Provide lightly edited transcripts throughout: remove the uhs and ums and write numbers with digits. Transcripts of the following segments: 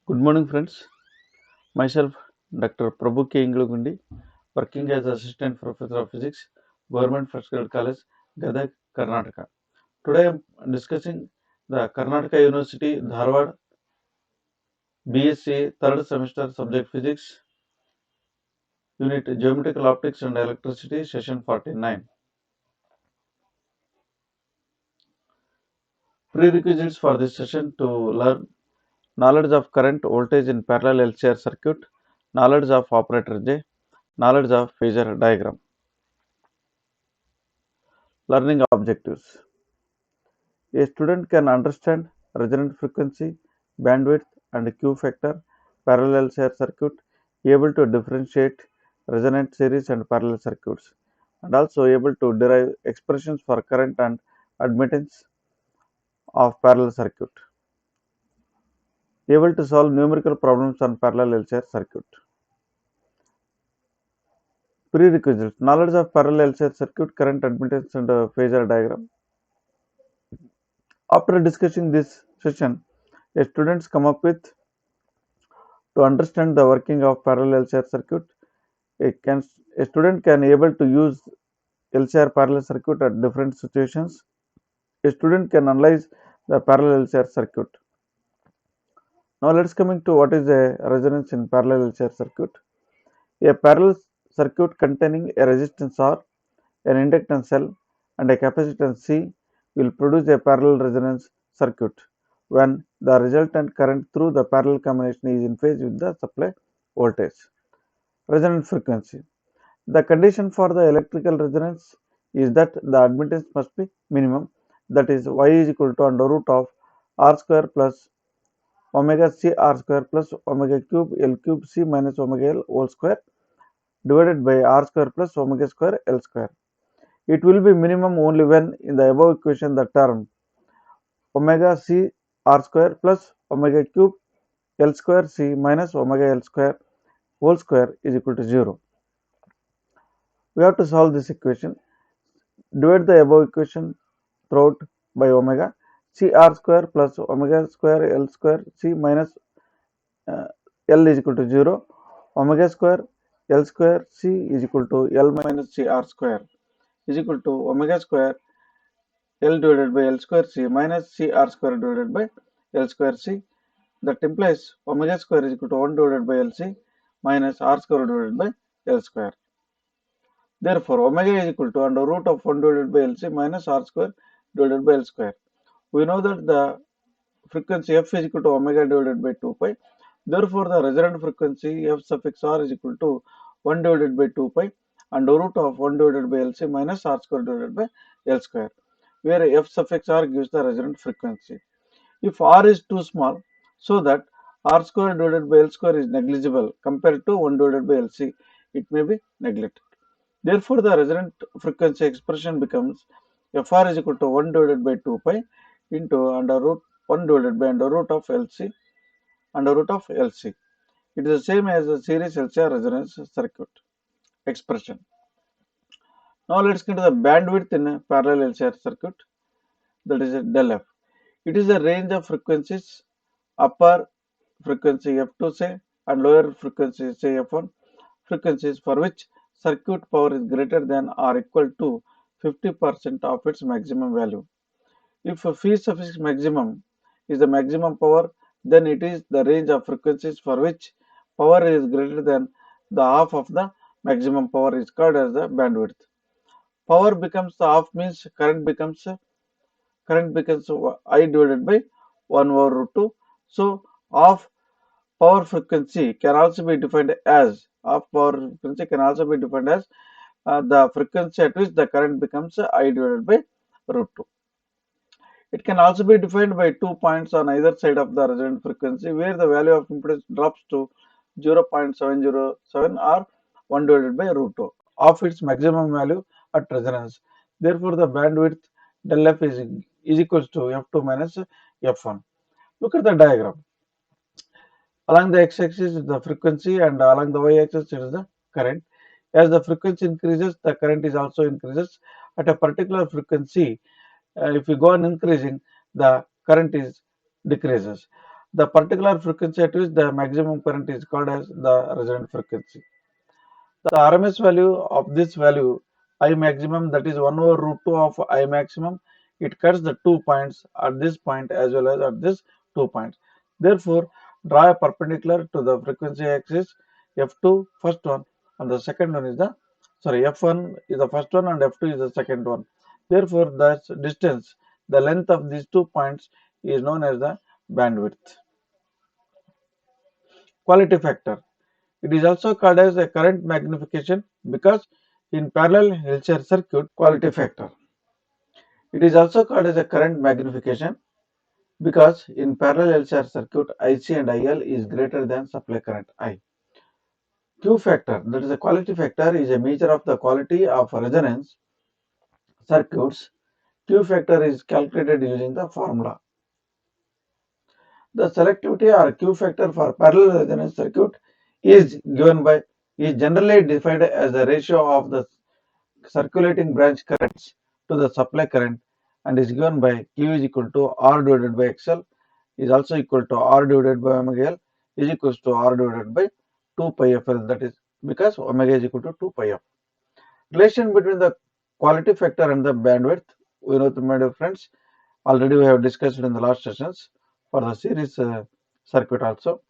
Good morning, friends. Myself, Dr. Prabhu K. Inglugundi, working as Assistant Professor of Physics, Government First Grade College, Gadag, Karnataka. Today I am discussing the Karnataka University, Dharwad, BSc, third semester, subject Physics, Unit Geometrical Optics and Electricity, Session 49. Prerequisites for this session to learn knowledge of current voltage in parallel LCR circuit, knowledge of operator J, knowledge of phasor diagram. Learning objectives. A student can understand resonant frequency, bandwidth, and Q factor, parallel share circuit, able to differentiate resonant series and parallel circuits, and also able to derive expressions for current and admittance of parallel circuit, able to solve numerical problems on parallel LCR circuit. Prerequisites: knowledge of parallel LCR circuit, current admittance, and phasor diagram. After discussing this session, students come up with to understand the working of parallel LCR circuit. A, can, a student can able to use LCR parallel circuit at different situations. A student can analyze the parallel LCR circuit. Now let's coming to what is a resonance in parallel LCR circuit. A parallel circuit containing a resistance R, an inductance L, and a capacitance C will produce a parallel resonance circuit when the resultant current through the parallel combination is in phase with the supply voltage. Resonant frequency. The condition for the electrical resonance is that the admittance must be minimum, that is y is equal to under root of r square plus omega c r square plus omega cube L cube C minus omega L whole square divided by r square plus omega square L square. It will be minimum only when in the above equation the term omega c r square plus omega cube L square C minus omega L square whole square is equal to 0. We have to solve this equation. Divide the above equation throughout by omega c r square plus omega square L square C minus L is equal to 0. Omega square L square C is equal to L minus c r square is equal to omega square L divided by L square C minus c r square divided by L square C. That implies omega square is equal to 1 divided by L C minus r square divided by L square. Therefore, omega is equal to under root of 1 divided by L C minus r square divided by L square. We know that the frequency f is equal to omega divided by 2 pi. Therefore, the resonant frequency f suffix r is equal to 1 divided by 2 pi under root of 1 divided by L C minus r square divided by L square, where f suffix r gives the resonant frequency. If r is too small, so that r square divided by L square is negligible compared to 1 divided by L C, it may be neglected. Therefore, the resonant frequency expression becomes Fr is equal to 1 divided by 2 pi into under root 1 divided by under root of LC under root of LC. It is the same as the series LCR resonance circuit expression. Now let's get to the bandwidth in a parallel LCR circuit, that is a del F. It is a range of frequencies, upper frequency F2 say and lower frequency say F1 frequencies for which circuit power is greater than or equal to 50% of its maximum value. If phi suffix maximum is the maximum power, then it is the range of frequencies for which power is greater than the half of the maximum power is called as the bandwidth. Power becomes the half means current becomes I divided by 1 over root 2. So half power frequency can also be defined as the frequency at which the current becomes I divided by root 2. It can also be defined by 2 points on either side of the resonant frequency where the value of impedance drops to 0.707 or 1 divided by root 2 of its maximum value at resonance. Therefore, the bandwidth del F is equals to F2 minus F1. Look at the diagram. Along the x-axis is the frequency and along the y-axis it is the current. As the frequency increases, the current is also increases. At a particular frequency, if we go on increasing, the current is decreases. The particular frequency at which the maximum current is called as the resonant frequency. The RMS value of this value I maximum, that is 1 over root 2 of I maximum, it cuts the 2 points at this point as well as at this 2 points. Therefore, draw a perpendicular to the frequency axis F2 first one, and the second one is the, sorry, F1 is the first one and F2 is the second one. Therefore, the distance, the length of these 2 points is known as the bandwidth. Quality factor. It is also called as a current magnification because in parallel LCR circuit quality factor. It is also called as a current magnification because in parallel LCR circuit IC and IL is greater than supply current I. Q factor, that is a quality factor, is a measure of the quality of resonance circuits. Q factor is calculated using the formula. The selectivity or Q factor for parallel resonance circuit is generally defined as the ratio of the circulating branch currents to the supply current and is given by Q is equal to R divided by XL is also equal to R divided by omega L is equals to R divided by 2 pi FL, that is because omega is equal to 2 pi F. Relation between the quality factor and the bandwidth, we know, my dear friends, already we have discussed in the last sessions for the series circuit also.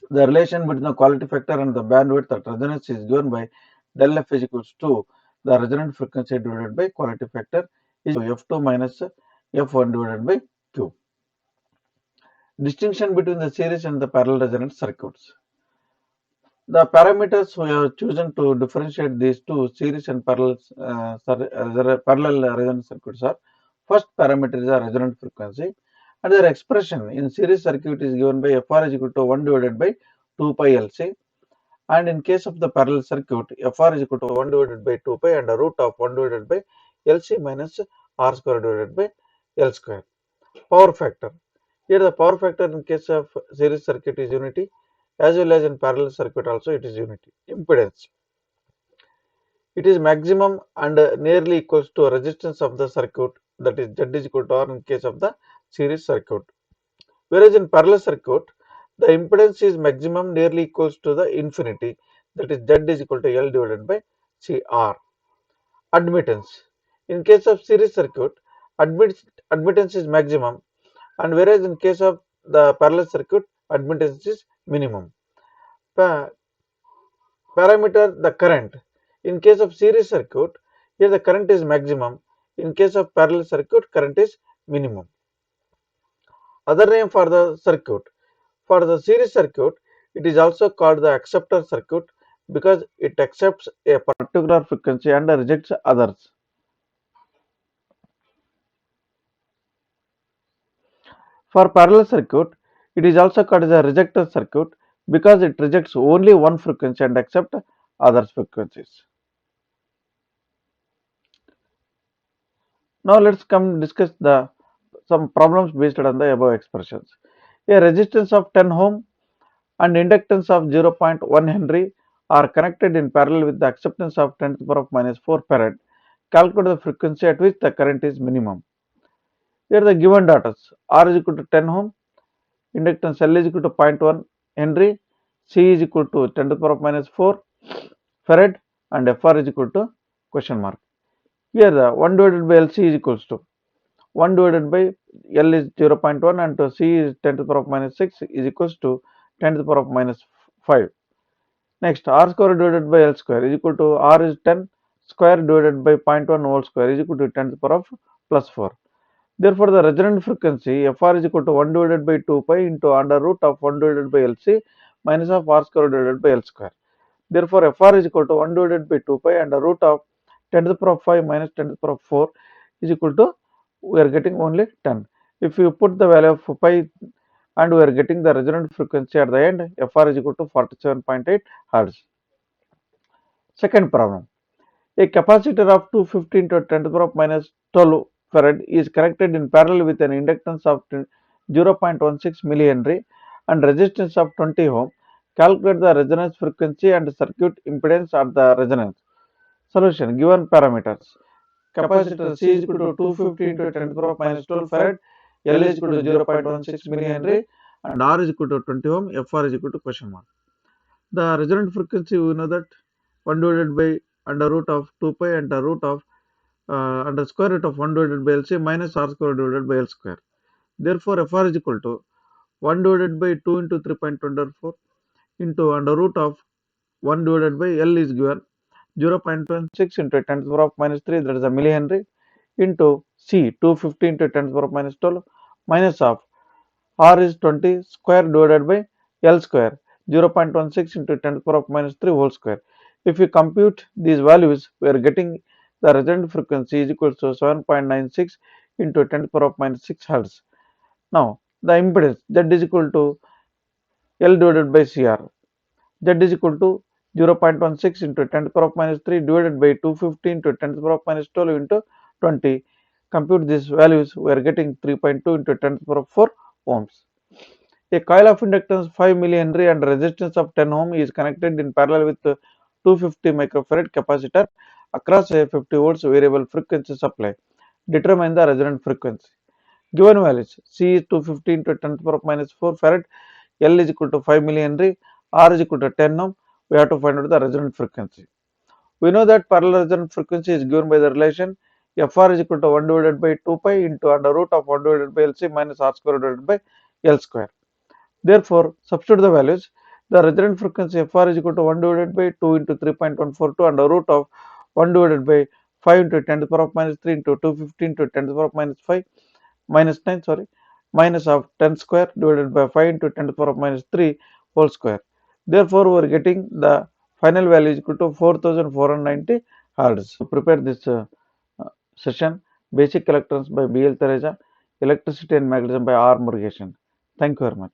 The relation between the quality factor and the bandwidth at resonance is given by del F is equals to the resonant frequency divided by quality factor is F2 minus F1 divided by Q. Distinction between the series and the parallel resonance circuits. The parameters we have chosen to differentiate these two series and parallel resonance circuits are: first parameter is the resonant frequency, and their expression in series circuit is given by Fr is equal to 1 divided by 2 pi LC, and in case of the parallel circuit, Fr is equal to 1 divided by 2 pi and a root of 1 divided by LC minus R square divided by L square. Power factor. Here the power factor in case of series circuit is unity, as well as in parallel circuit also it is unity. Impedance. It is maximum and nearly equals to a resistance of the circuit, that is Z is equal to R in case of the series circuit. Whereas in parallel circuit, the impedance is maximum nearly equals to the infinity, that is Z is equal to L divided by CR. Admittance. In case of series circuit, admittance is maximum, and whereas in case of the parallel circuit, admittance is minimum. Parameter, the current. In case of series circuit, here the current is maximum. In case of parallel circuit, current is minimum. Other name for the circuit. For the series circuit, it is also called the acceptor circuit because it accepts a particular frequency and rejects others. For parallel circuit, it is also called as a rejector circuit because it rejects only one frequency and accepts other frequencies. Now let's come discuss some problems based on the above expressions. A resistance of 10 ohm and inductance of 0.1 Henry are connected in parallel with the acceptance of 10 to the power of minus 4 farad. Calculate the frequency at which the current is minimum. Here the given data: R is equal to 10 ohm, inductance L is equal to 0.1 Henry, C is equal to 10 to the power of minus 4 farad, and Fr is equal to question mark. Here the 1 divided by LC is equals to 1 divided by L is 0.1 and C is 10 to the power of minus 6 is equals to 10 to the power of minus 5. Next, R square divided by L square is equal to R is 10 square divided by 0.1 whole square is equal to 10 to the power of plus 4. Therefore, the resonant frequency Fr is equal to 1 divided by 2 pi into under root of 1 divided by LC minus of R square divided by L square. Therefore, Fr is equal to 1 divided by 2 pi under root of 10 to the power of 5 minus 10 to the power of 4 is equal to, we are getting only 10. If you put the value of pi and we are getting the resonant frequency at the end, Fr is equal to 47.8 Hz. Second problem. A capacitor of 250 into 10 to the power of minus 12 farad is connected in parallel with an inductance of 0.16 millihenry and resistance of 20 ohm. Calculate the resonance frequency and circuit impedance at the resonance. Solution. Given parameters. Capacitor C is equal to 250 into 10 to the power of minus 12 farad, L is equal to 0.16 millihenry, and R is equal to 20 ohm, FR is equal to question mark. The resonant frequency, we know that 1 divided by under root of 2 pi under root of under square root of 1 divided by LC minus R square divided by L square. Therefore, FR is equal to 1 divided by 2 into 3.24 into under root of 1 divided by L is given 0.26 into 10 to the power of minus 3, that is a millihenry, into C 250 into 10 to the power of minus 12 minus of R is 20 square divided by L square 0.16 into 10 to the power of minus 3 whole square. If we compute these values, we are getting the resonant frequency is equal to 7.96 into 10 to the power of minus 6 Hz. Now, the impedance Z is equal to L divided by CR. Z is equal to 0.16 into 10 to the power of minus 3 divided by 250 into 10 to the power of minus 12 into 20. Compute these values, we are getting 3.2 into 10 to the power of 4 ohms. A coil of inductance 5 millihenry and resistance of 10 ohm is connected in parallel with 250 microfarad capacitor across a 50 volts variable frequency supply. Determine the resonant frequency. Given values: C is 250 into 10 to the power of minus 4 farad, L is equal to 5 millihenry, R is equal to 10 ohm. We have to find out the resonant frequency. We know that parallel resonant frequency is given by the relation FR is equal to 1 divided by 2 pi into under root of 1 divided by LC minus R square divided by L square. Therefore, substitute the values. The resonant frequency FR is equal to 1 divided by 2 into 3.142 under root of 1 divided by 5 into 10 to the power of minus 3 into 250 into 10 to the power of minus 5 minus 9 minus of 10 square divided by 5 into 10 to the power of minus 3 whole square. Therefore, we are getting the final value is equal to 4490 Hz. To prepare this session, Basic Electrons by B.L. Tereja, Electricity and Magnetism by R. Murugesan. Thank you very much.